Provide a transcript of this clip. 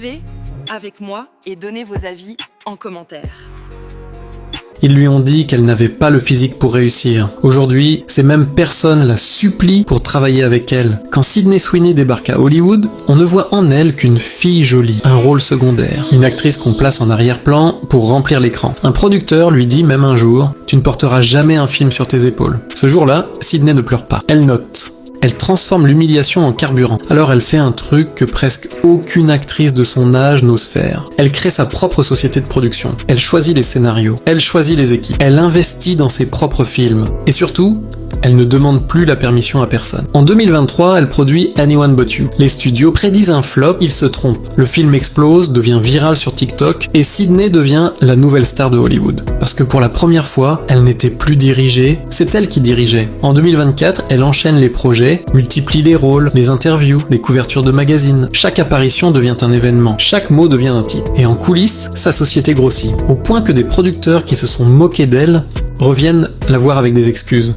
écrivez avec moi et donnez vos avis en commentaire. Ils lui ont dit qu'elle n'avait pas le physique pour réussir. Aujourd'hui, ces mêmes personnes la supplient pour travailler avec elle. Quand Sydney Sweeney débarque à Hollywood, on ne voit en elle qu'une fille jolie, un rôle secondaire, une actrice qu'on place en arrière-plan pour remplir l'écran. Un producteur lui dit même un jour « Tu ne porteras jamais un film sur tes épaules ». Ce jour-là, Sydney ne pleure pas. Elle note. Elle transforme l'humiliation en carburant. Alors elle fait un truc que presque aucune actrice de son âge n'ose faire. Elle crée sa propre société de production. Elle choisit les scénarios. Elle choisit les équipes. Elle investit dans ses propres films. Et surtout, elle ne demande plus la permission à personne. En 2023, elle produit Anyone But You. Les studios prédisent un flop, ils se trompent. Le film explose, devient viral sur TikTok, et Sydney devient la nouvelle star de Hollywood. Parce que pour la première fois, elle n'était plus dirigée, c'est elle qui dirigeait. En 2024, elle enchaîne les projets, multiplie les rôles, les interviews, les couvertures de magazines. Chaque apparition devient un événement, chaque mot devient un titre. Et en coulisses, sa société grossit. Au point que des producteurs qui se sont moqués d'elle reviennent la voir avec des excuses.